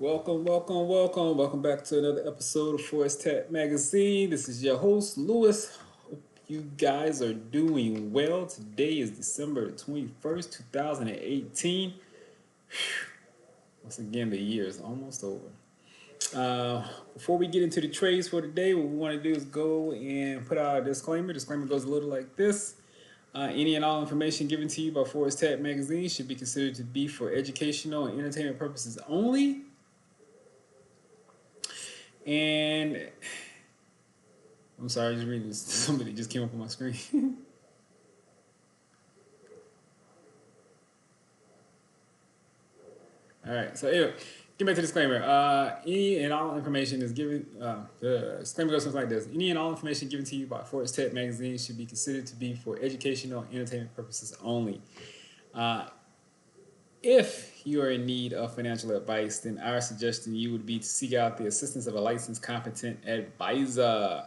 Welcome back to another episode of Forest Tech Magazine. This is your host, Lewis. Hope you guys are doing well. Today is December the 21st, 2018. Once again, the year is almost over. Before we get into the trades for today, what we want to do is go and put out a disclaimer. Disclaimer goes a little like this. Any and all information given to you by Forest Tech Magazine should be considered to be for educational and entertainment purposes only. And I'm sorry, I just reading this. Somebody just came up on my screen. All right, so anyway, get back to the disclaimer. Any and all information is given. The disclaimer goes something like this: Any and all information given to you by Forest Tech Magazine should be considered to be for educational and entertainment purposes only. If you are in need of financial advice, then our suggestion to you would be to seek out the assistance of a licensed, competent advisor.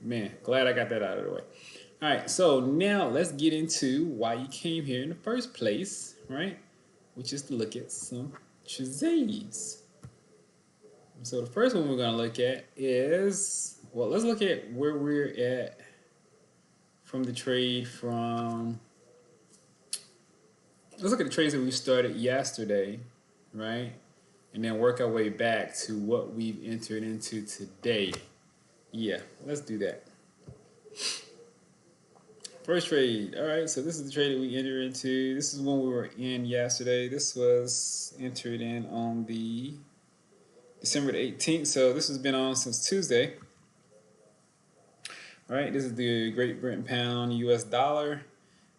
Man, glad I got that out of the way. All right, so now let's get into why you came here in the first place, right? Which is to look at some trades. So the first one we're going to look at is, well, let's look at where we're at from the trade from, let's look at the trades that we started yesterday, right? And then work our way back to what we've entered into today. Yeah, let's do that. First trade. All right, so this is the trade that we entered into. This is one we were in yesterday. This was entered in on the December the 18th. So this has been on since Tuesday. All right, this is the Great Britain pound US dollar.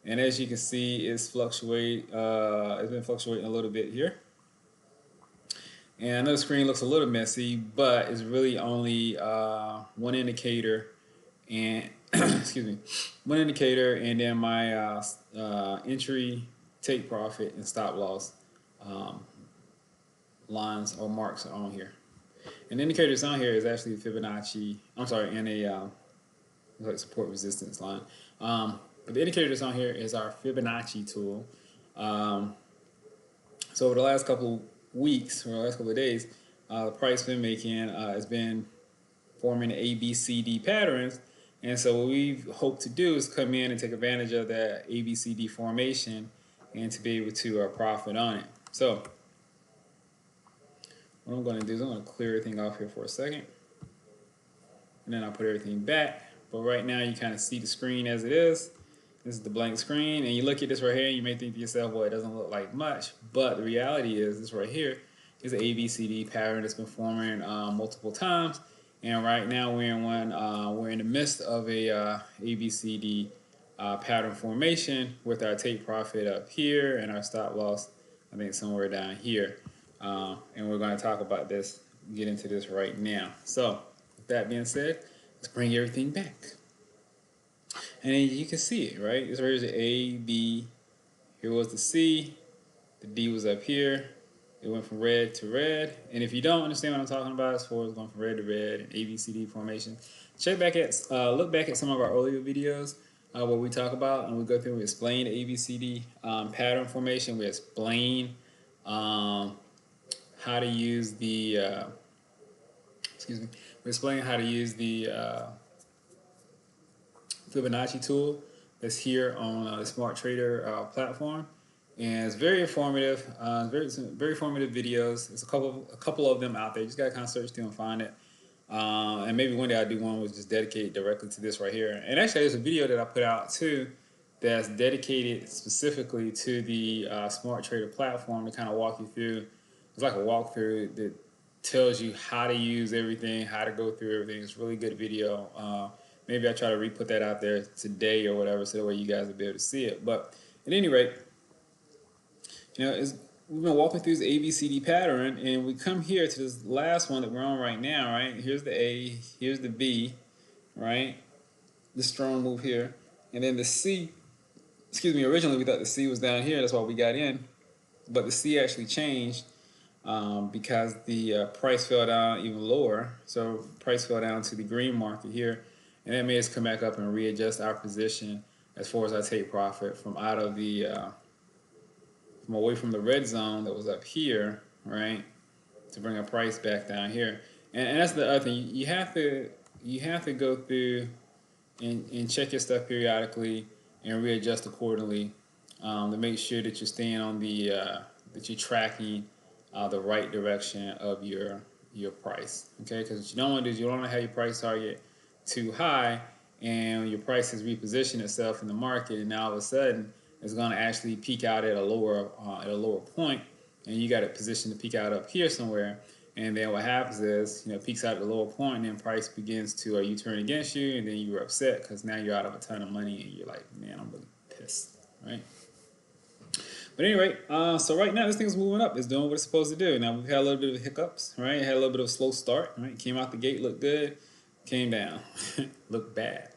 And as you can see, it's been fluctuating a little bit here. And I know the screen looks a little messy, but it's really only one indicator and excuse me, one indicator, and then my entry, take profit, and stop loss lines or marks are on here. And the indicator that's on here is actually Fibonacci. I'm sorry, and a like support resistance line. But the indicator that's on here is our Fibonacci tool. So over the last couple weeks or the last couple of days, the price been making has been forming ABCD patterns. And so what we hope to do is come in and take advantage of that ABCD formation and to be able to profit on it. So what I'm going to do is I'm going to clear everything off here for a second. And then I'll put everything back. But right now you kind of see the screen as it is. This is the blank screen. And you look at this right here and you may think to yourself, well, it doesn't look like much. But the reality is this right here is an ABCD pattern that's been forming multiple times. And right now we're in the midst of a ABCD pattern formation with our take profit up here and our stop loss, I think, somewhere down here. And we're going to talk about this, get into this right now. So with that being said, let's bring everything back. And then you can see it, right? This right here is the A, B, here was the C, the D was up here. It went from red to red. And if you don't understand what I'm talking about as far as going from red to red and ABCD formation, look back at some of our earlier videos where we talk about and we go through and we explain the ABCD pattern formation. We explain how to use the we explain how to use the Fibonacci tool that's here on the Smart Trader platform. And it's very informative, very informative videos. There's a couple of them out there. You just gotta kind of search through and find it. And maybe one day I'll do one was just dedicated directly to this right here. And actually, there's a video that I put out too that's dedicated specifically to the Smart Trader platform to kind of walk you through. It's like a walkthrough that tells you how to use everything, how to go through everything. It's a really good video. Maybe I try to re-put that out there today or whatever, so that way you guys will be able to see it. But at any rate, we've been walking through this ABCD pattern, and we come here to this last one that we're on right now, right? Here's the A, here's the B, right? The strong move here. And then the C, originally we thought the C was down here, that's why we got in. But the C actually changed because the price fell down even lower. So price fell down to the green market here. And that made us come back up and readjust our position as far as our take profit from out of the from away from the red zone that was up here, right? to bring our price back down here. And that's the other thing. You have to go through and check your stuff periodically and readjust accordingly to make sure that you're staying on the that you're tracking the right direction of your price. Okay, because what you don't want to do is you don't want to have your price target too high and your price has repositioned itself in the market, and now all of a sudden it's going to actually peak out at a lower point, and you got it positioned to peak out up here somewhere. And then what happens is, you know, it peaks out at the lower point, and then price begins to U-turn against you, and then you're upset because now you're out of a ton of money, and you're like, man, I'm really pissed, right? But anyway, so right now this thing's moving up. It's doing what it's supposed to do. Now we've had a little bit of hiccups, right? It had a little bit of a slow start, right? Came out the gate, looked good, came down, looked bad.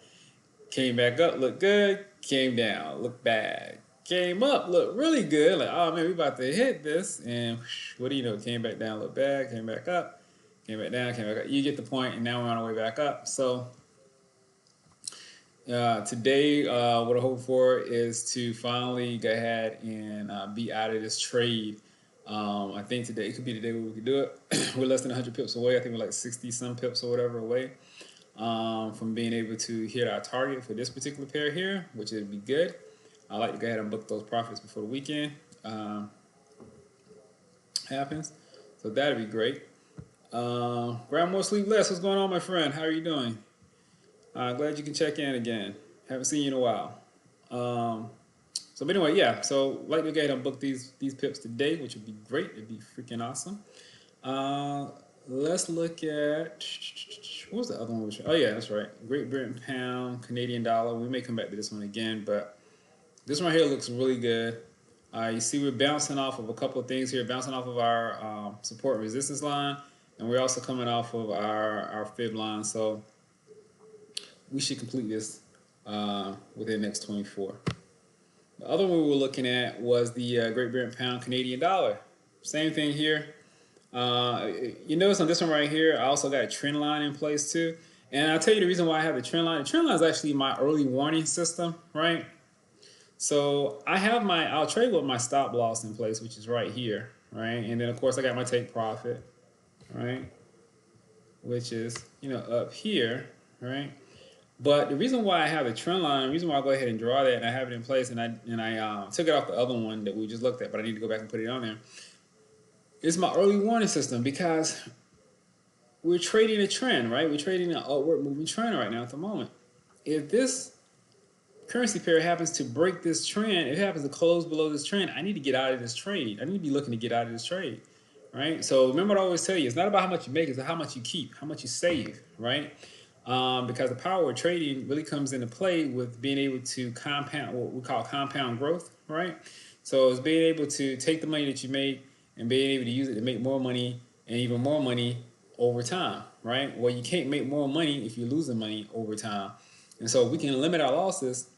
Came back up, looked good, came down, looked bad. Came up, looked really good, like, oh man, we about to hit this, and what do you know, came back down, looked bad, came back up, came back down, came back up. You get the point, and now we're on our way back up. So today, what I hope for is to finally go ahead and be out of this trade. I think today could be the day where we could do it. We're less than 100 pips away. I think we're like 60 some pips or whatever away from being able to hit our target for this particular pair here, which would be good. I like to go ahead and book those profits before the weekend happens. So that'd be great. Grab more, sleep less. What's going on, my friend? How are you doing? Glad you can check in again. Haven't seen you in a while. So but anyway, yeah. So like to go ahead and book these pips today, which would be great. It'd be freaking awesome. Let's look at, what was the other one? Oh yeah, that's right. Great Britain pound, Canadian dollar. We may come back to this one again, but this one right here looks really good. You see we're bouncing off of a couple of things here, bouncing off of our support and resistance line, and we're also coming off of our fib line. So we should complete this within the next 24. The other one we were looking at was the Great Britain pound, Canadian dollar. Same thing here. You notice on this one right here, I also got a trend line in place too. And I'll tell you the reason why I have the trend line. The trend line is actually my early warning system, right? So I have I'll trade with my stop loss in place, which is right here, right? And then of course I got my take profit, right? Which is, you know, up here, right? But the reason why I have the trend line, the reason why I go ahead and draw that and I have it in place, and I took it off the other one that we just looked at, but I need to go back and put it on there. It's my early warning system because we're trading a trend, right? We're trading an upward moving trend right now at the moment. If this currency pair happens to break this trend, if it happens to close below this trend, I need to get out of this trade. I need to be looking to get out of this trade, right? So remember what I always tell you, it's not about how much you make, it's how much you keep, how much you save, right? Because the power of trading really comes into play with being able to compound, what we call compound growth, right? So it's being able to take the money that you make and being able to use it to make more money and even more money over time, right? Well, you can't make more money if you're losing money over time. And so if we can limit our losses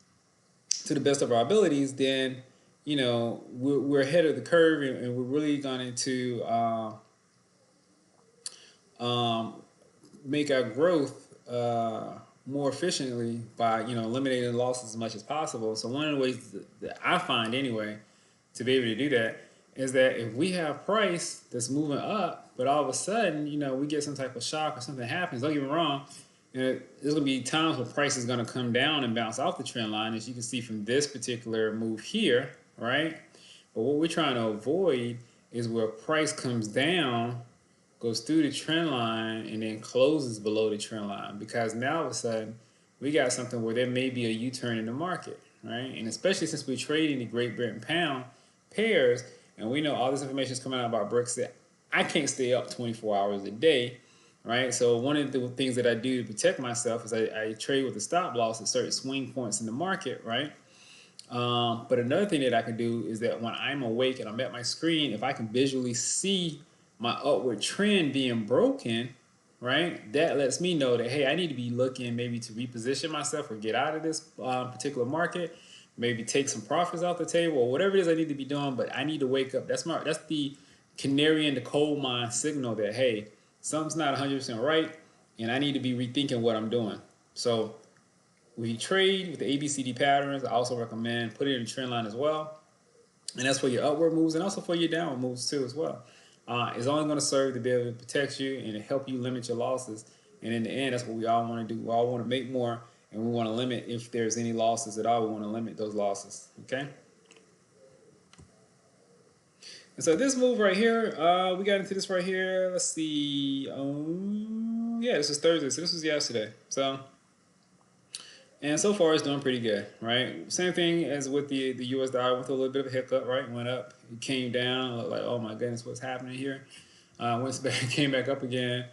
to the best of our abilities, then, you know, we're ahead of the curve, and we're really going to make our growth more efficiently by, you know, eliminating losses as much as possible. So one of the ways that I find anyway to be able to do that is that if we have price that's moving up, but all of a sudden, you know, we get some type of shock or something happens, don't get me wrong, you know, there's going to be times where price is going to come down and bounce off the trend line, as you can see from this particular move here, right? But what we're trying to avoid is where price comes down, goes through the trend line, and then closes below the trend line, because now all of a sudden we got something where there may be a U-turn in the market, right? And especially since we're trading the Great Britain pound pairs, and we know all this information is coming out about Brexit, I can't stay up 24 hours a day, right? So one of the things that I do to protect myself is I trade with a stop loss at certain swing points in the market, right? But another thing that I can do is that when I'm awake and I'm at my screen, if I can visually see my upward trend being broken, right, that lets me know that, hey, I need to be looking maybe to reposition myself or get out of this particular market, maybe take some profits off the table or whatever it is I need to be doing, but I need to wake up. That's the canary in the coal mine signal that, hey, something's not 100% right, and I need to be rethinking what I'm doing. So we trade with the ABCD patterns. I also recommend putting it in a trend line as well. And that's for your upward moves and also for your downward moves too as well. is only going to serve to be able to protect you and to help you limit your losses. And in the end, that's what we all want to do. We all want to make more, and we want to limit, if there's any losses at all, we want to limit those losses. Okay. And so this move right here, we got into this right here. Let's see. Yeah, this is Thursday, so this was yesterday. And so far it's doing pretty good, right? Same thing as with the US dollar, with a little bit of a hiccup, right? Went up, it came down, like, oh my goodness, what's happening here? Went back, came back up again,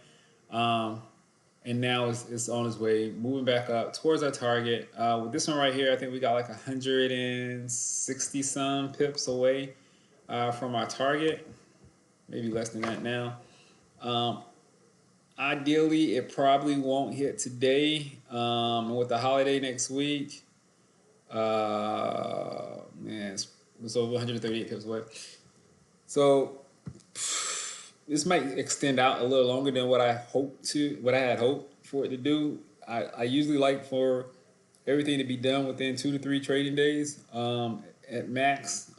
and now it's on its way, moving back up towards our target. With this one right here, I think we got like 160 some pips away from our target, maybe less than that now. Ideally, it probably won't hit today. With the holiday next week, man, it's over 138 pips away. So this might extend out a little longer than what I had hoped for it to do. I usually like for everything to be done within 2 to 3 trading days at max.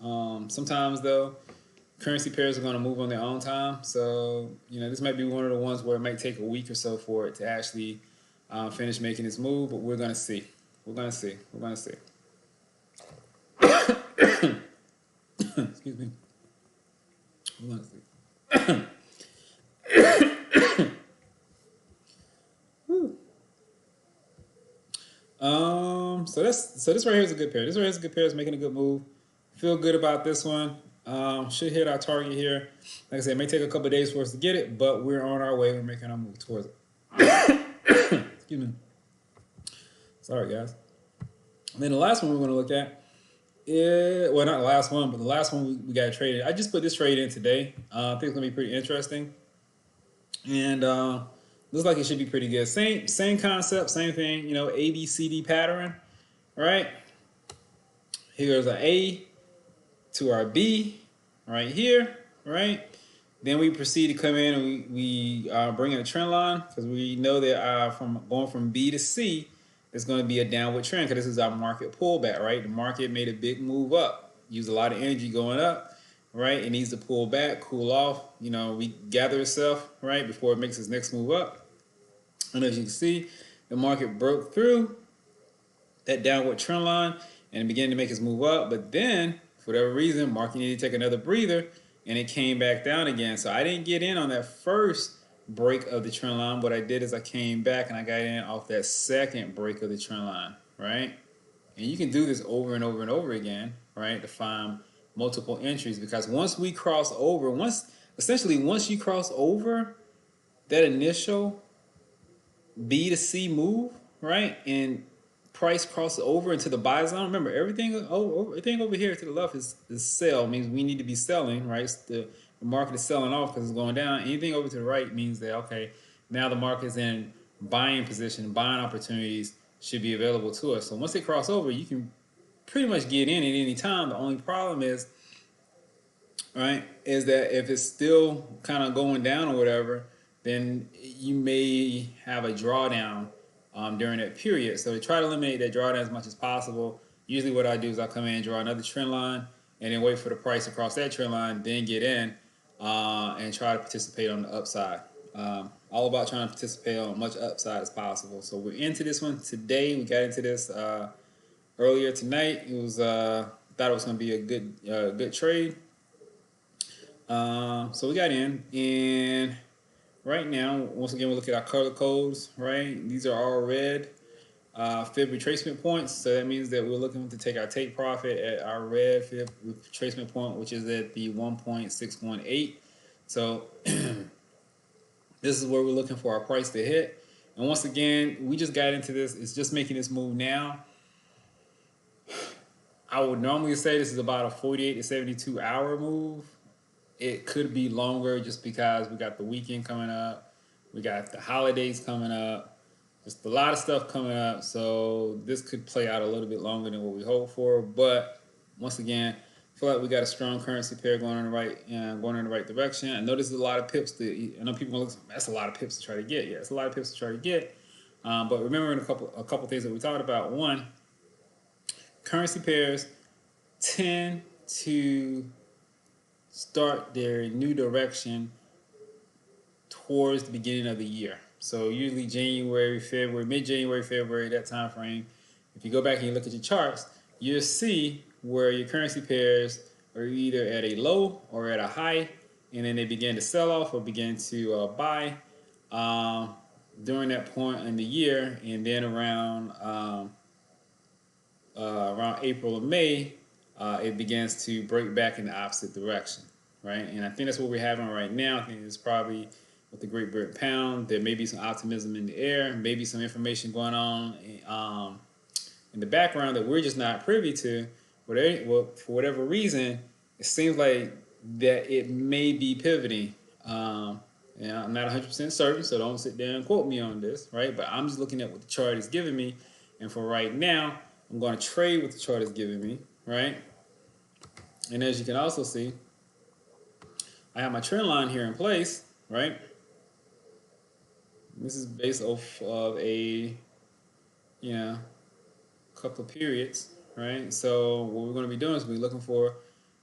Sometimes though, currency pairs are going to move on their own time. So, this might be one of the ones where it might take a week or so for it to actually finish making its move, but we're going to see. We're going to see. We're going to see. Excuse me. We're going to see. So this right here is a good pair. This right here is a good pair. It's making a good move. Feel good about this one. Should hit our target here. Like I said, it may take a couple of days for us to get it, but we're on our way. We're making our move towards it. Excuse me. Sorry, guys. And then the last one we're going to look at is, well, not the last one, but the last one we got traded. I just put this trade in today. I think it's going to be pretty interesting. And looks like it should be pretty good. Same concept, same thing, ABCD pattern, right? Here's an A to our B right here, right? Then we proceed to come in and we bring in a trend line, because we know that from going from B to C, it's going to be a downward trend, because this is our market pullback, right? The market made a big move up, used a lot of energy going up, right? It needs to pull back, cool off, we gather itself, right, before it makes its next move up. And as you can see, the market broke through that downward trend line and began to make its move up. But then, for whatever reason, market needed to take another breather, and it came back down again. So I didn't get in on that first break of the trend line. What I did is I came back and I got in off that second break of the trend line, right? And you can do this over and over and over again, right, to find multiple entries, because once you cross over that initial B to C move, right, and price crosses over into the buy zone. Remember, everything over here to the left is sell, means we need to be selling, right? The market is selling off because it's going down. Anything over to the right means that, okay, now the market is in buying position, buying opportunities should be available to us. So once they cross over, you can pretty much get in at any time. The only problem is, right, is that if it's still kind of going down or whatever, then you may have a drawdown during that period. So to try to eliminate that drawdown as much as possible, usually what I do is I come in and draw another trend line and then wait for the price to cross that trend line, then get in and try to participate on the upside. All about trying to participate on as much upside as possible. So we're into this one today. We got into this earlier tonight. It was thought it was going to be a good trade. So we got in, and right now, once again, we look at our color codes, right? These are all red fib retracement points. So that means that we're looking to take our take profit at our red fib retracement point, which is at the 1.618. So this is where we're looking for our price to hit. And once again, we just got into this. It's just making this move now. I would normally say this is about a 48 to 72 hour move. It could be longer just because we got the weekend coming up. We got the holidays coming up. Just a lot of stuff coming up. So this could play out a little bit longer than what we hope for. But once again, I feel like we got a strong currency pair going in the right direction. I know there's a lot of pips. I know people are going to look, that's a lot of pips to try to get. Yeah, it's a lot of pips to try to get. But remembering a couple things that we talked about. One, currency pairs tend to start their new direction towards the beginning of the year. So usually January, February, mid-January, February, that time frame. If you go back and you look at your charts, you'll see where your currency pairs are either at a low or at a high, and then they begin to sell off or begin to buy during that point in the year, and then around April or May, it begins to break back in the opposite direction, right? And I think that's what we're having right now. I think it's probably with the Great Britain pound, there may be some optimism in the air, maybe some information going on in the background that we're just not privy to. For whatever reason, it seems like that it may be pivoting. I'm not 100% certain, so don't sit there and quote me on this, right? But I'm just looking at what the chart is giving me. And for right now, I'm going to trade what the chart is giving me, right? And as you can also see, I have my trend line here in place, right? This is based off of a, couple of periods, right? So what we're going to be doing is we're looking for,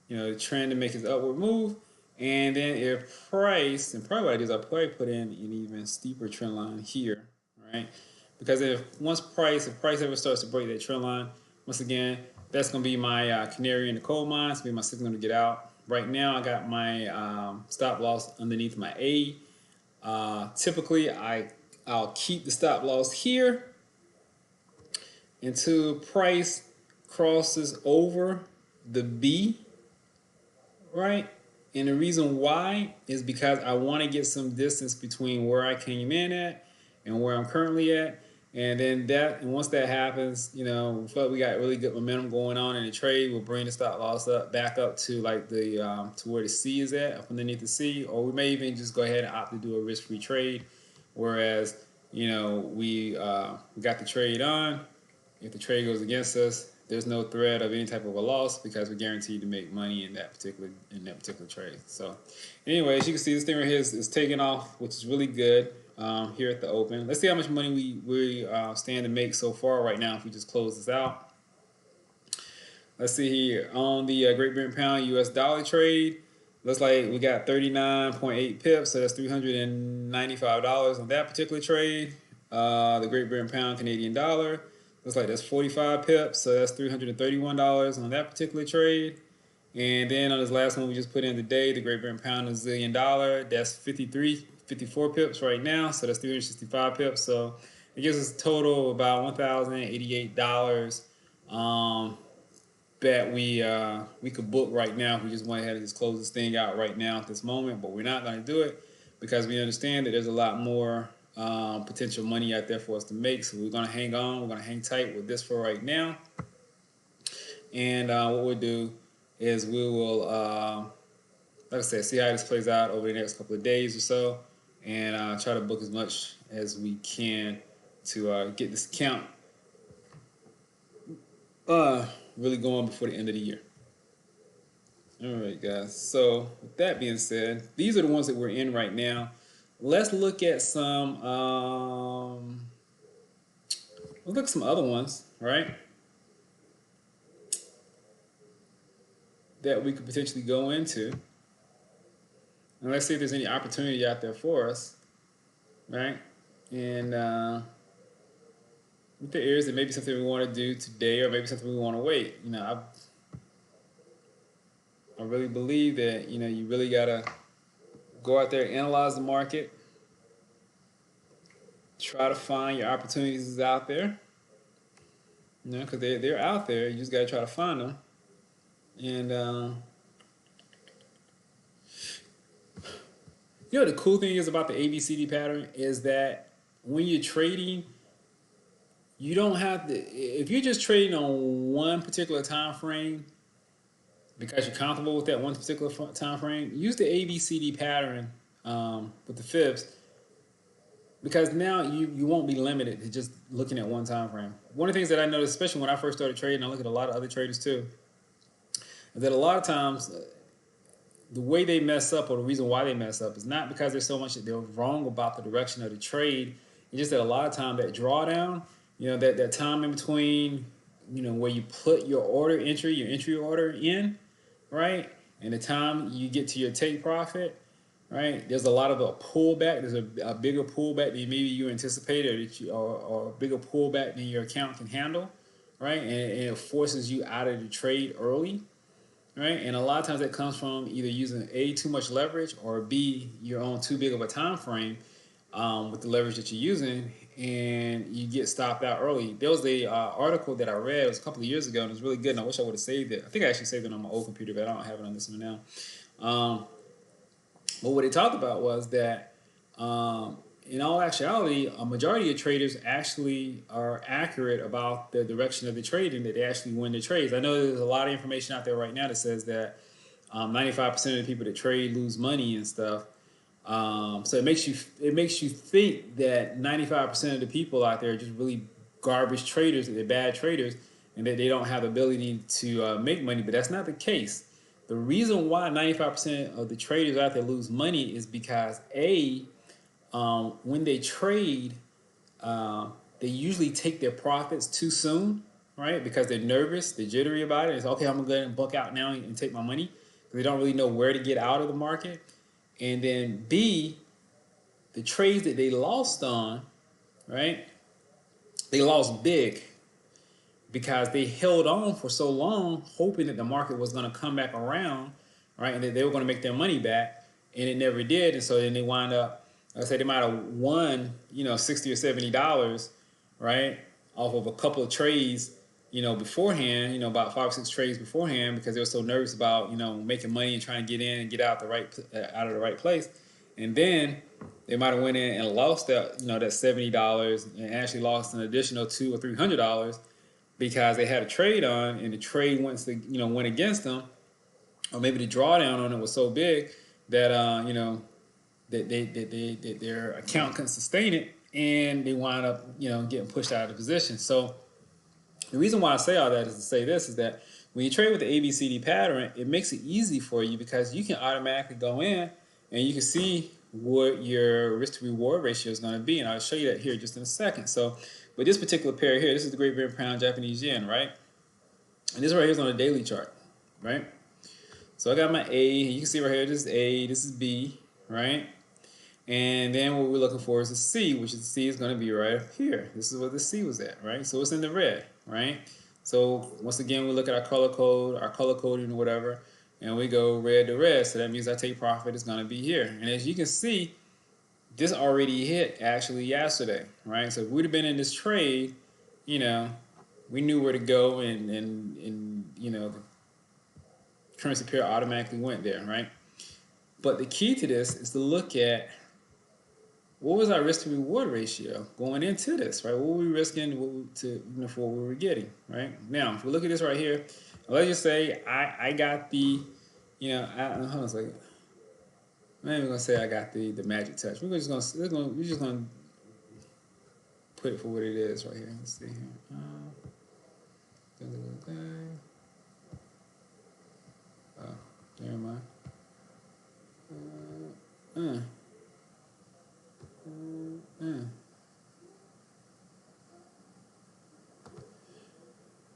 the trend to make its upward move. And then if price, and probably what I do is I'll probably put in an even steeper trend line here, right? Because if price ever starts to break that trend line, once again, that's going to be my canary in the coal mine. It's going to be my signal to get out. Right now, I got my stop loss underneath my A. Typically, I'll keep the stop loss here until price crosses over the B, right? And the reason why is because I want to get some distance between where I came in at and where I'm currently at. And then once that happens, we feel like we got really good momentum going on in the trade. We'll bring the stop loss back up to like to where the C is at, up underneath the C, or we may even just go ahead and opt to do a risk-free trade. Whereas, we got the trade on. If the trade goes against us, there's no threat of any type of a loss because we're guaranteed to make money in that particular trade. So, anyway, as you can see, this thing right here is taking off, which is really good here at the open. Let's see how much money we stand to make so far right now if we just close this out. Let's see here on the Great Britain pound US dollar trade. Looks like we got 39.8 pips, so that's $395 on that particular trade. The Great Britain pound Canadian dollar. Looks like that's 45 pips, so that's $331 on that particular trade. And then on this last one we just put in today, the Great Britain pound New Zealand dollar, that's 54 pips right now, so that's 365 pips. So it gives us a total of about $1,088 that we could book right now if we just went ahead and just close this thing out right now at this moment. But we're not going to do it because we understand that there's a lot more potential money out there for us to make. So we're going to hang on. We're going to hang tight with this for right now. And what we'll do is we will, like I said, see how this plays out over the next couple of days or so, and try to book as much as we can to get this account really going before the end of the year. All right, guys. So with that being said, these are the ones that we're in right now. Let's look at some other ones, right? That we could potentially go into. And let's see if there's any opportunity out there for us, right? And if there is, it may be something we want to do today, or maybe something we want to wait. I really believe that you really gotta go out there, analyze the market, try to find your opportunities out there. Because they're out there. You just gotta try to find them. And the cool thing is about the ABCD pattern is that when you're trading, you don't have to. If you're just trading on one particular time frame, because you're comfortable with that one particular time frame, use the ABCD pattern with the fibs, because now you won't be limited to just looking at one time frame. One of the things that I noticed, especially when I first started trading, I look at a lot of other traders too, is that a lot of times the way they mess up, or the reason why they mess up, is not because there's so much that they're wrong about the direction of the trade. It's just that a lot of time that drawdown, that time in between, where you put your entry order in, right? And the time you get to your take profit, right, there's a lot of a pullback. There's a bigger pullback than maybe you anticipated, or a bigger pullback than your account can handle, right? And it forces you out of the trade early, right? And a lot of times that comes from either using A, too much leverage, or B, you're on too big of a time frame with the leverage that you're using, and you get stopped out early. There was a article that I read, it was a couple of years ago, and it was really good, and I wish I would have saved it. I think I actually saved it on my old computer, but I don't have it on this one now. But what they talked about was that in all actuality, a majority of traders actually are accurate about the direction of the trade and that they actually win the trades. I know there's a lot of information out there right now that says that 95% of the people that trade lose money and stuff. So it makes you think that 95% of the people out there are just really garbage traders, that they're bad traders, and that they don't have the ability to make money. But that's not the case. The reason why 95% of the traders out there lose money is because when they trade, they usually take their profits too soon, right? Because they're nervous, they're jittery about it. It's okay, I'm gonna go ahead and buck out now and take my money, because they don't really know where to get out of the market. And then B, the trades that they lost on, right? They lost big because they held on for so long, hoping that the market was going to come back around, right? And that they were going to make their money back, and it never did. And so then they wind up, like I said, they might have won, $60 or $70, right, off of a couple of trades, beforehand, about 5 or 6 trades beforehand, because they were so nervous about, making money and trying to get in and get out out of the right place. And then they might have went in and lost that, that $70 and actually lost an additional $200 or $300 because they had a trade on and the trade went against them, or maybe the drawdown on it was so big that that their account couldn't sustain it, and they wind up getting pushed out of the position. So the reason why I say all that is to say this, is that when you trade with the ABCD pattern, it makes it easy for you because you can automatically go in and you can see what your risk to reward ratio is going to be. And I'll show you that here just in a second. So with this particular pair here, this is the Great Britain Pound Japanese Yen, right? And this right here is on a daily chart, right? So I got my A, you can see right here, this is A, this is B, right? And then what we're looking for is a C, which is C is going to be right up here. This is where the C was at, right? So it's in the red, right? So once again, we look at our color coding or whatever, and we go red to red. So that means our take profit is going to be here. And as you can see, this already hit actually yesterday, right? So if we'd have been in this trade, we knew where to go, and the currency pair automatically went there, right? But the key to this is to look at what was our risk to reward ratio going into this, right? What were we risking for what we were getting, right? Now, if we look at this right here, let's just say I got the, hold on a second. I'm not even gonna say I got the magic touch. We're just gonna put it for what it is right here. Let's see here. Never mind.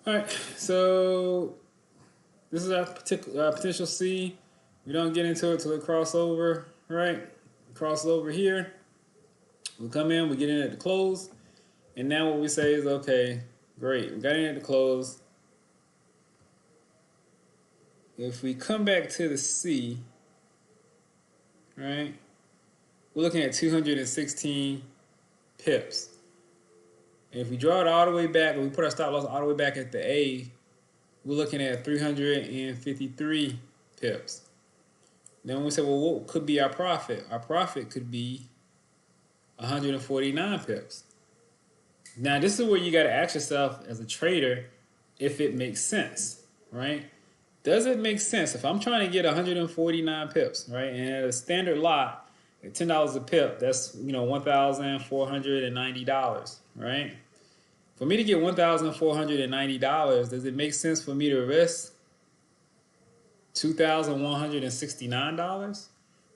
All right, so this is our potential C. We don't get into it till it cross over, right? Cross over here. We come in, we get in at the close, and now what we say is, okay, great, we got in at the close. If we come back to the C, right, we're looking at 216 pips. And if we draw it all the way back, and we put our stop loss all the way back at the A, we're looking at 353 pips. Then we say, well, what could be our profit? Our profit could be 149 pips. Now, this is where you got to ask yourself as a trader if it makes sense, right? Does it make sense? If I'm trying to get 149 pips, right, and at a standard lot at $10 a pip, that's $1,490, right? For me to get $1,490, does it make sense for me to risk $2,169?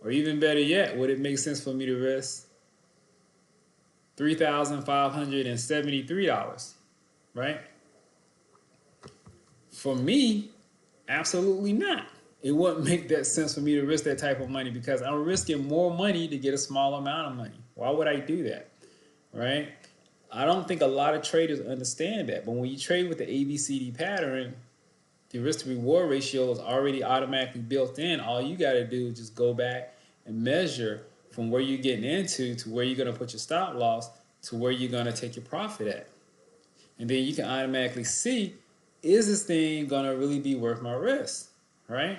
Or even better yet, would it make sense for me to risk $3,573, right? For me, absolutely not, it wouldn't make that sense for me to risk that type of money because I'm risking more money to get a small amount of money. Why would I do that? Right? I don't think a lot of traders understand that. But when you trade with the ABCD pattern, the risk to reward ratio is already automatically built in. All you got to do is just go back and measure from where you're getting into to where you're going to put your stop loss to where you're going to take your profit at. And then you can automatically see, is this thing going to really be worth my risk? Right?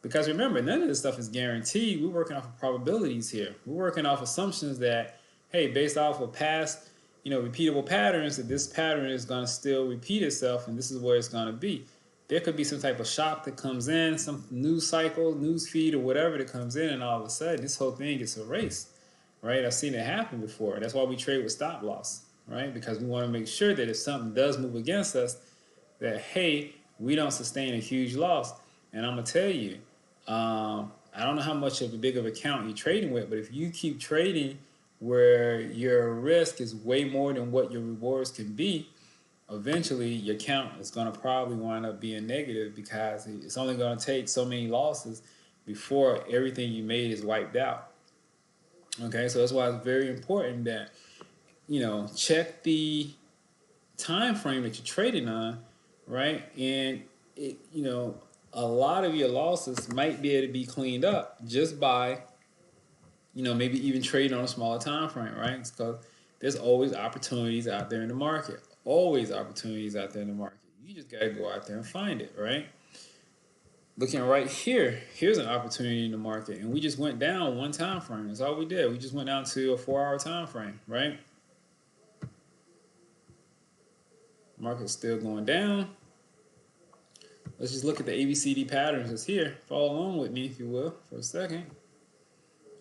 Because remember, none of this stuff is guaranteed. We're working off of probabilities here. We're working off assumptions that, hey, based off of past, repeatable patterns, that this pattern is going to still repeat itself and this is where it's going to be. There could be some type of shock that comes in, some news cycle, news feed, or whatever that comes in, and all of a sudden, this whole thing gets erased, right? I've seen it happen before. That's why we trade with stop loss, right? Because we want to make sure that if something does move against us, that, hey, we don't sustain a huge loss. And I'm going to tell you, I don't know how much of a big of account you're trading with, but if you keep trading where your risk is way more than what your rewards can be, eventually your count is going to probably wind up being negative because it's only going to take so many losses before everything you made is wiped out. Okay, so that's why it's very important that, check the time frame that you're trading on, right? And a lot of your losses might be able to be cleaned up just by, maybe even trading on a smaller time frame, right? It's because there's always opportunities out there in the market. Always opportunities out there in the market. You just got to go out there and find it, right? Looking right here, here's an opportunity in the market, and we just went down one time frame. That's all we did. We just went down to a 4-hour time frame, right? Market's still going down. Let's just look at the ABCD patterns that's here. Follow along with me, if you will, for a second.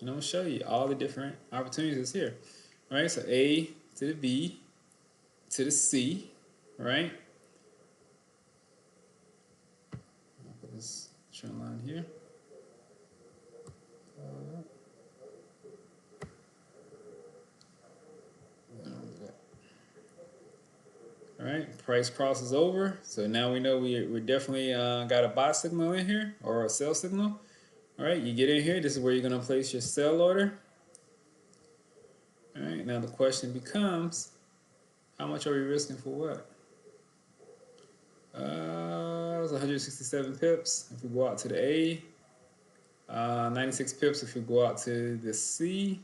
And I'm going to show you all the different opportunities that's here. All right, so A to the B to the C, right? I'll put this trend line here. All right, price crosses over. So now we know we're definitely got a buy signal in here or a sell signal. All right, you get in here. This is where you're going to place your sell order. All right, now the question becomes, how much are we risking for what? It was 167 pips if we go out to the A. 96 pips if we go out to the C.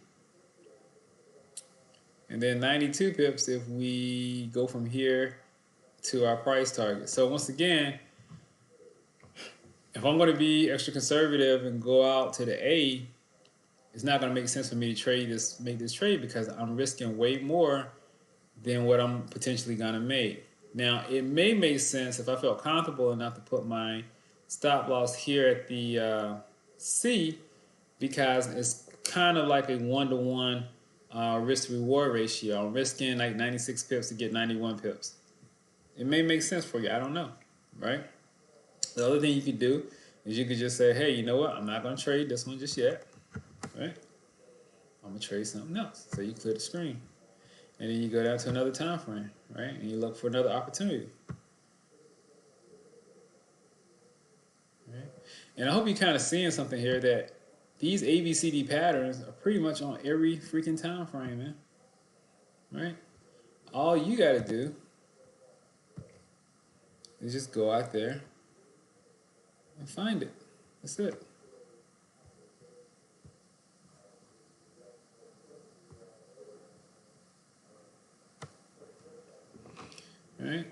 And then 92 pips if we go from here to our price target. So once again, if I'm going to be extra conservative and go out to the A, it's not going to make sense for me to make this trade because I'm risking way more than what I'm potentially going to make. Now, it may make sense if I felt comfortable enough to put my stop loss here at the C because it's kind of like a 1-to-1 risk reward ratio. I'm risking like 96 pips to get 91 pips. It may make sense for you. I don't know, right? The other thing you could do is you could just say, hey, you know what? I'm not going to trade this one just yet, right? I'm going to trade something else. So you clear the screen. And then you go down to another time frame, right? And you look for another opportunity. Right? And I hope you're kind of seeing something here that these ABCD patterns are pretty much on every freaking time frame, man. Right? All you got to do is just go out there and find it. That's it. All right?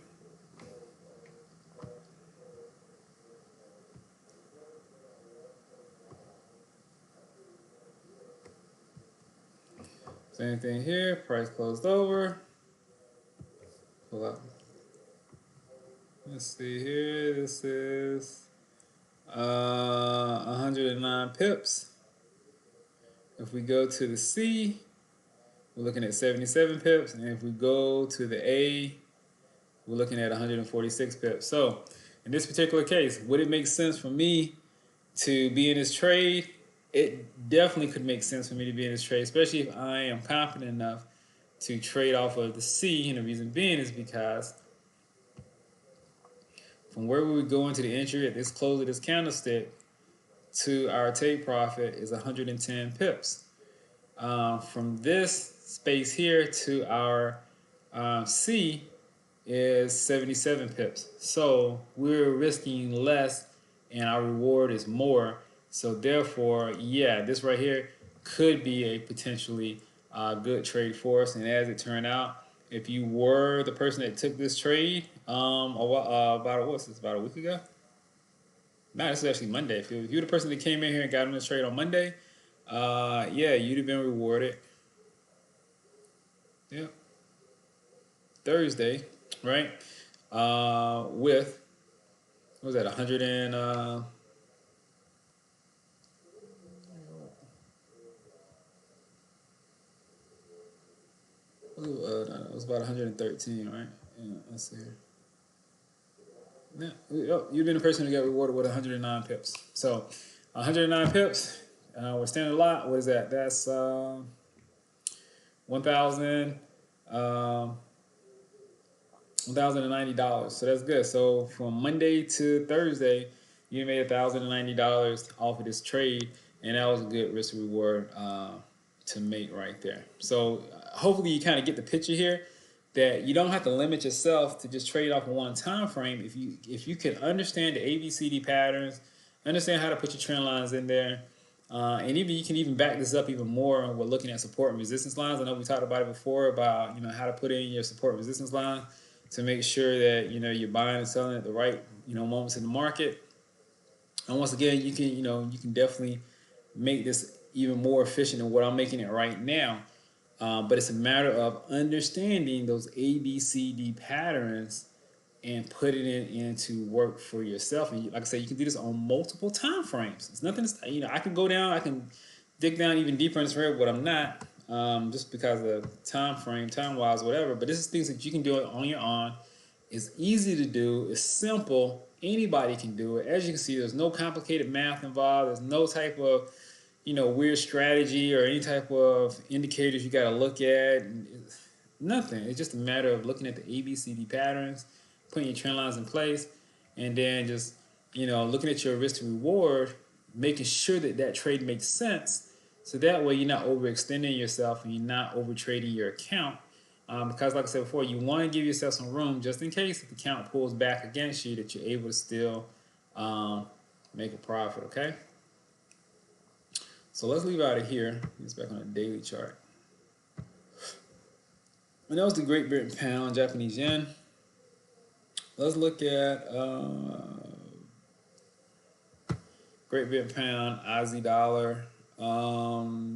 Same thing here. Price closed over. Pull up. Let's see here. This is 109 pips. If we go to the C, we're looking at 77 pips. And if we go to the A, we're looking at 146 pips. So in this particular case, would it make sense for me to be in this trade? It definitely could make sense for me to be in this trade, especially if I am confident enough to trade off of the C. And the reason being is because from where we would go into the entry at this close of this candlestick, to our take profit is 110 pips. From this space here to our C is 77 pips. So we're risking less and our reward is more. So therefore, yeah, this right here could be a potentially good trade for us. And as it turned out, if you were the person that took this trade about a week ago? No, this is actually Monday. If you're the person that came in here and got on this trade on Monday, yeah, you'd have been rewarded. Yeah. Thursday, right? With what was that 100 and no, it was about 113, right? Yeah, let's see here. Yeah, you've been the person who got rewarded with 109 pips. So 109 pips. We're standing a lot. What is that? That's 1,000. $1,090. So that's good. So from Monday to Thursday, you made $1,090 off of this trade, and that was a good risk reward to make right there. So hopefully you kind of get the picture here that you don't have to limit yourself to just trade off of one time frame. If you can understand the ABCD patterns, understand how to put your trend lines in there. And even you can even back this up even more. We're looking at support and resistance lines. I know we talked about it before about how to put in your support and resistance line to make sure that you're buying and selling at the right moments in the market. And once again, you can definitely make this even more efficient than what I'm making it right now. But it's a matter of understanding those ABCD patterns and putting it into work for yourself. And like I said, you can do this on multiple time frames. It's nothing. I can go down. I can dig down even deeper in this area, but I'm not. Just because of time frame, time wise, whatever. But this is things that you can do it on your own. It's easy to do. It's simple. Anybody can do it. As you can see, there's no complicated math involved. There's no type of weird strategy or any type of indicators you got to look at. Nothing. It's just a matter of looking at the ABCD patterns, putting your trend lines in place, and then just looking at your risk to reward, making sure that that trade makes sense. So that way you're not overextending yourself and you're not over trading your account. Because like I said before, you want to give yourself some room just in case if the account pulls back against you that you're able to still make a profit, okay? So let's leave out of here. Let's back on a daily chart. And that was the Great Britain pound, Japanese yen. Let's look at Great Britain pound, Aussie dollar.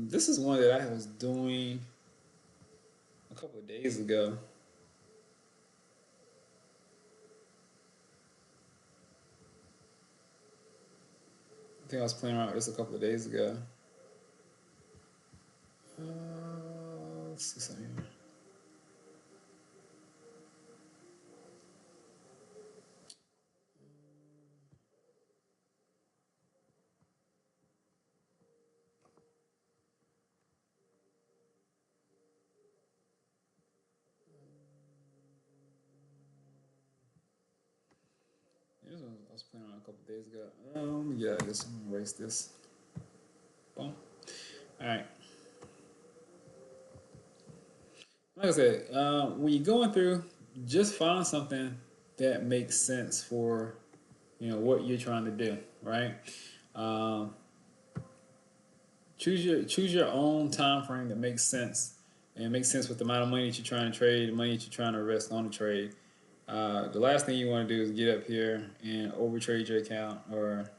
This is one that I was doing a couple of days ago. I think I was playing around with this a couple of days ago. Let's see something here. This one I was playing around a couple of days ago. Yeah, this I'm gonna erase this. Boom. All right. Like I said, when you're going through, just find something that makes sense for what you're trying to do, right? Choose your own time frame that makes sense and makes sense with the amount of money that you're trying to trade, the money that you're trying to risk on the trade. The last thing you want to do is get up here and overtrade your account or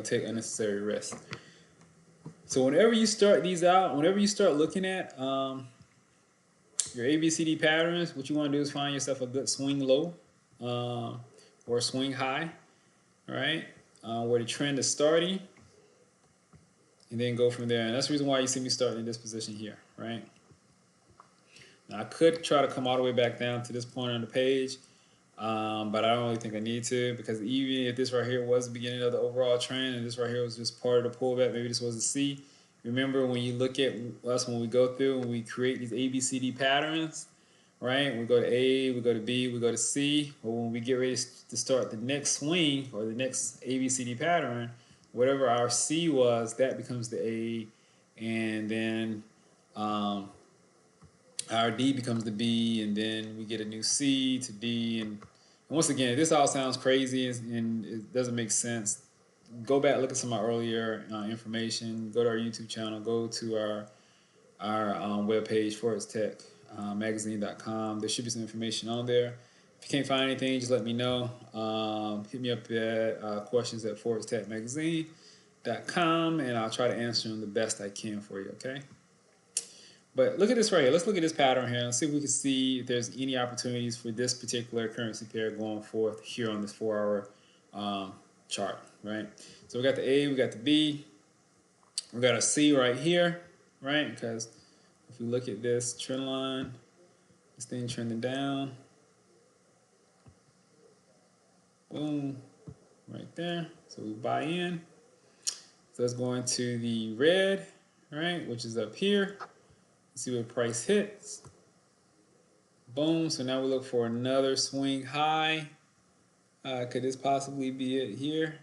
take unnecessary risks. So whenever you start these out, whenever you start looking at your ABCD patterns, what you want to do is find yourself a good swing low or swing high, right? Where the trend is starting, and then go from there. And that's the reason why you see me starting in this position here, right? Now I could try to come all the way back down to this point on the page, but I don't really think I need to, because even if this right here was the beginning of the overall trend and this right here was just part of the pullback, maybe this was a C. Remember when you look at us, when we go through and we create these ABCD patterns, right? We go to A, we go to B, we go to C. But when we get ready to start the next swing or the next ABCD pattern, whatever our C was, that becomes the A, and then our D becomes the B, and then we get a new C to D. And once again, if this all sounds crazy and it doesn't make sense, go back, look at some of our earlier information. Go to our YouTube channel. Go to our webpage, forextechmagazine.com. There should be some information on there. If you can't find anything, just let me know. Hit me up at questions at forextechmagazine.com, and I'll try to answer them the best I can for you, okay? But look at this right here. Let's look at this pattern here and see if we can see if there's any opportunities for this particular currency pair going forth here on this 4-hour chart, right? So we got the A, we got the B, we got a C right here, right? Because if we look at this trend line, this thing trending down, boom, right there. So we buy in. So let's go into the red, right, which is up here. See what price hits. Boom. So now we look for another swing high. Could this possibly be it here?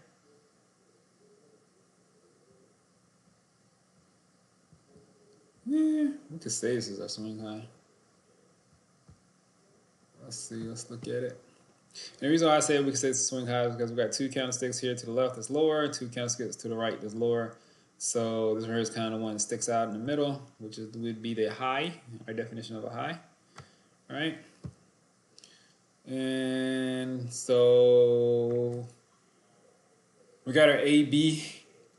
Yeah, we could say this is our swing high. Let's see. Let's look at it. And the reason why I say we could say it's a swing high is because we got two candlesticks here to the left that's lower, two candlesticks to the right that's lower. So this right here is kind of one that sticks out in the middle, which would be the high, our definition of a high, right? And so we got our A, B,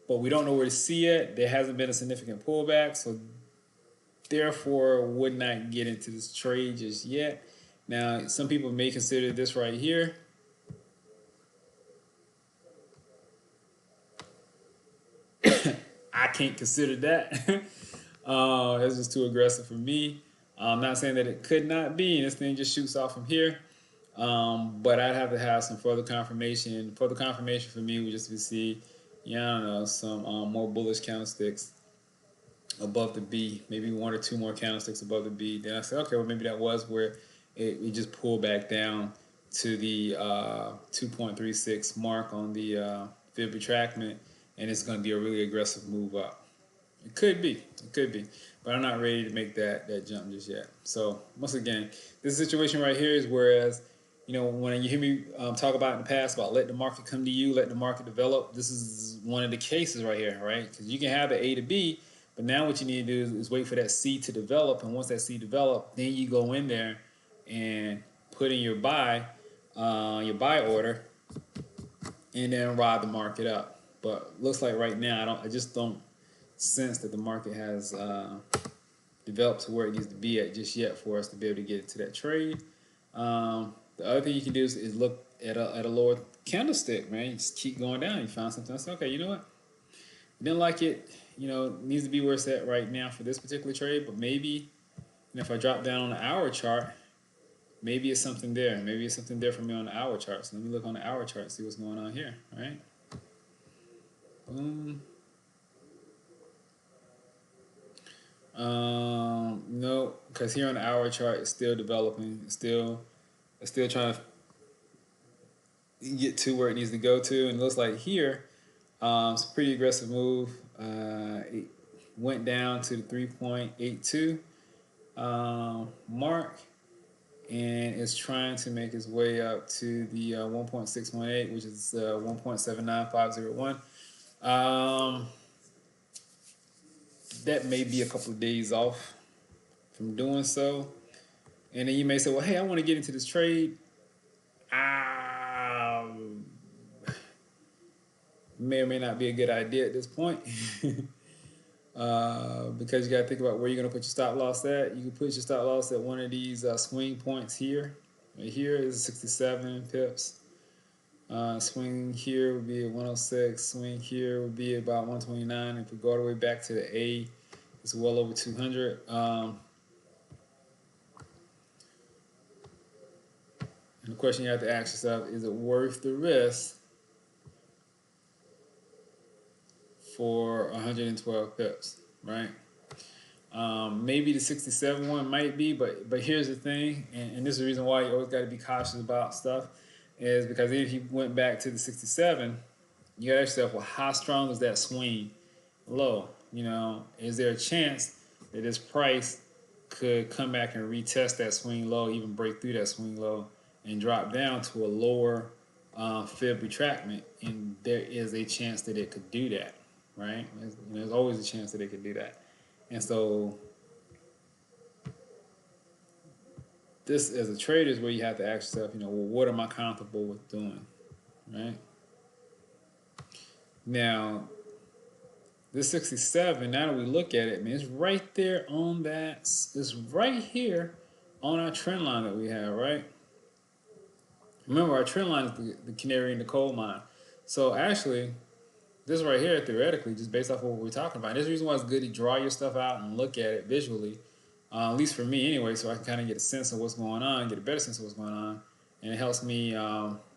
but we don't know where to see it. There hasn't been a significant pullback, so therefore would not get into this trade just yet. Now, some people may consider this right here. I can't consider that. That's just too aggressive for me. I'm not saying that it could not be, and this thing just shoots off from here. But I'd have to have some further confirmation. Further confirmation for me would just be see, yeah, I don't know, some more bullish candlesticks above the B, maybe one or two more candlesticks above the B. Then I say, okay, well maybe that was where it just pulled back down to the 2.36 mark on the fib retractment, and it's going to be a really aggressive move up. It could be, but I'm not ready to make that jump just yet. So once again, this situation right here is whereas, you know, when you hear me talk about in the past about let the market come to you, let the market develop, this is one of the cases right here, right? Because you can have the A to B, but now what you need to do is wait for that C to develop, and once that C develops, then you go in there and put in your buy order, and then ride the market up. But looks like right now I just don't sense that the market has developed to where it needs to be at just yet for us to be able to get into that trade. The other thing you can do is look at a lower candlestick, man. You just keep going down. You find something else. Okay, you know what? Didn't like it. You know, it needs to be where it's at right now for this particular trade. But maybe, and if I drop down on the hour chart, maybe it's something there. Maybe it's something there for me on the hour chart. So let me look on the hour chart and see what's going on here. All right. Boom. No, because here on the hour chart, it's still developing. It's still trying to get to where it needs to go to. And it looks like here, it's a pretty aggressive move. It went down to the 3.82 mark, and it's trying to make its way up to the 1.618, which is 1.79501. That may be a couple of days off from doing so. And then you may say, well, hey, I want to get into this trade. May or may not be a good idea at this point. Because you got to think about where you're going to put your stop loss at. You can put your stop loss at one of these swing points here. Right here is 67 pips. Swing here would be at 106. Swing here would be about 129. If we go all the way back to the A, it's well over 200. And the question you have to ask yourself, is it worth the risk for 112 pips, right? Maybe the 67 one might be, but here's the thing, and this is the reason why you always got to be cautious about stuff, is because if you went back to the 67, you got to ask yourself, well, how strong is that swing low? You know, is there a chance that this price could come back and retest that swing low, even break through that swing low, and drop down to a lower fib retractment? And there is a chance that it could do that, right? There's always a chance that it could do that. And so this, as a trader, is where you have to ask yourself, well, what am I comfortable with doing, right? Now, this 67, now that we look at it, man, it's right there on that, it's right here on our trend line that we have, right? Remember, our trend line is the canary in the coal mine. So actually, this right here, theoretically, just based off of what we're talking about, there's a reason why it's good to draw your stuff out and look at it visually, at least for me anyway, so I can kind of get a sense of what's going on, get a better sense of what's going on, and it helps me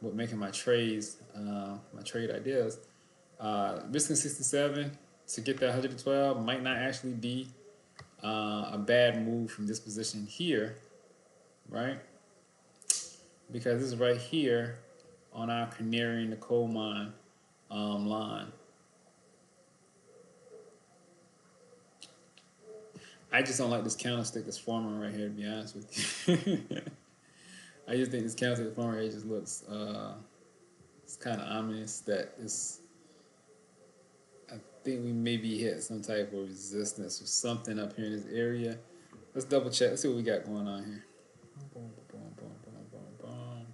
with making my trades, my trade ideas. Risking 67 to get that 112 might not actually be a bad move from this position here, right? Because this is right here on our canary in the coal mine line. I just don't like this candlestick that's forming right here, to be honest with you. I just think this candlestick forming right here just looks, it's kind of ominous that it's, I think we maybe hit some type of resistance or something up here in this area. Let's double check. Let's see what we got going on here. Boom, boom, boom, boom, boom, boom.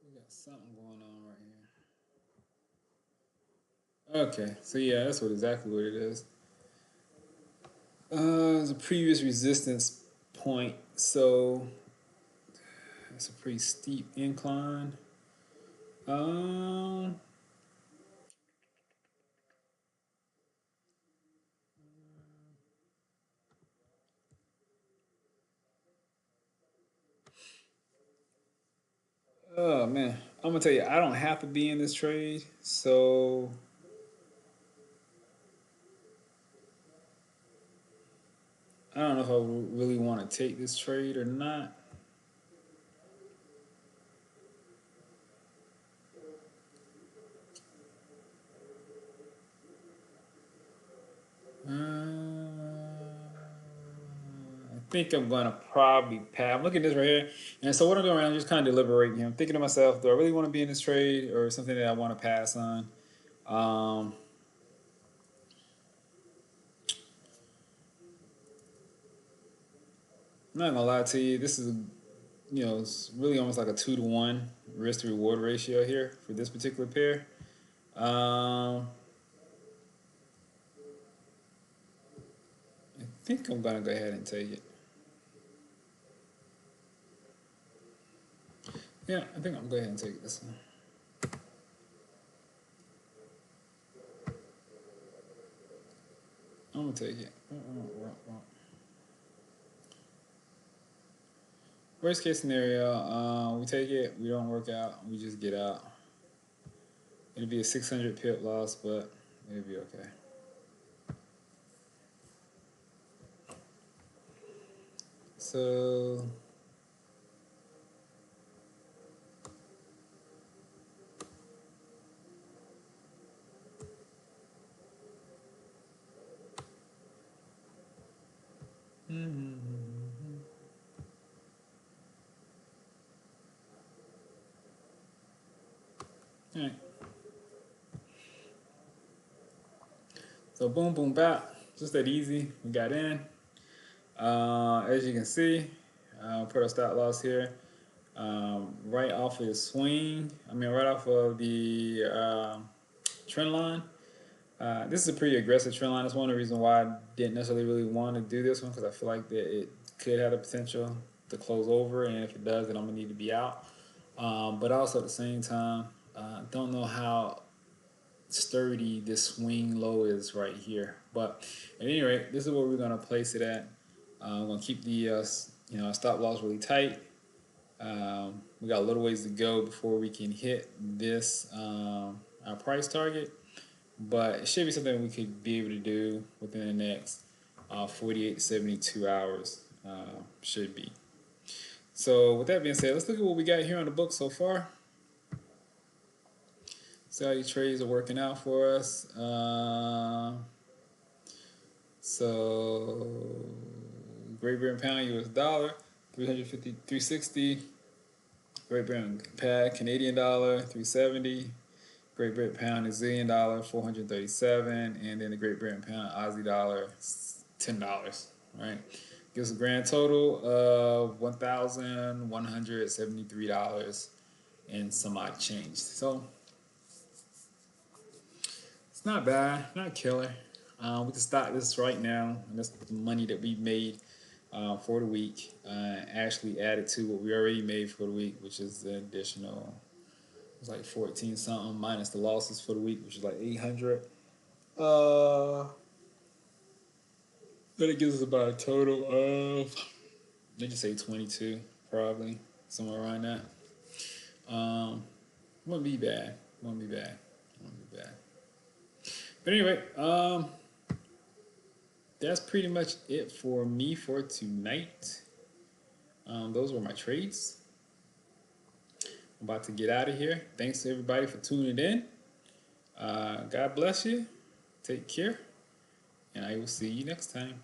We got something going on right here. Okay, so yeah, that's exactly what it is. It's a previous resistance point, so it's a pretty steep incline. Oh man, I'm gonna tell you, I don't have to be in this trade, so I don't know if I really want to take this trade or not. I think I'm gonna probably pass. I'm looking at this right here, and so what I'm doing right now, I'm just kind of deliberating here. I'm thinking to myself, do I really want to be in this trade or something that I want to pass on? I'm not gonna lie to you. This is, it's really almost like a 2-to-1 risk to reward ratio here for this particular pair. I think I'm gonna go ahead and take it. Yeah, I think I'm gonna go ahead and take this one. I'm gonna take it. Worst case scenario, we take it, we don't work out, we just get out. It'll be a 600 pip loss, but it'll be okay. So all right. So boom, boom, bap. Just that easy. We got in. As you can see, put our stop loss here. Right off of the swing. Right off of the trend line. This is a pretty aggressive trend line. That's one of the reasons why I didn't necessarily really want to do this one, because I feel like that it could have the potential to close over, and if it does, then I'm gonna need to be out. But also at the same time, don't know how sturdy this swing low is right here. But at any rate, this is where we're gonna place it at. I'm gonna keep the stop loss really tight. We got a little ways to go before we can hit this our price target, but it should be something we could be able to do within the next 48 to 72 hours. Should be. So with that being said, let's look at what we got here on the book so far. See how these trades are working out for us. So Great Britain pound, US dollar, 350, 360. Great Britain pad, Canadian dollar, 370. Great Britain pound, New Zealand dollar, 437. And then the Great Britain pound, Aussie dollar, $10. Right? Gives a grand total of $1,173 and some odd change. So it's not bad, not killer. We can stop this right now. And that's the money that we made for the week. Actually added to what we already made for the week, which is the additional. It's like 14 something minus the losses for the week, which is like 800. Then it gives us about a total of, let's just say 22, probably somewhere around that. Wouldn't be bad. But anyway, that's pretty much it for me for tonight. Those were my trades. I'm about to get out of here. Thanks to everybody for tuning in. God bless you. Take care. And I will see you next time.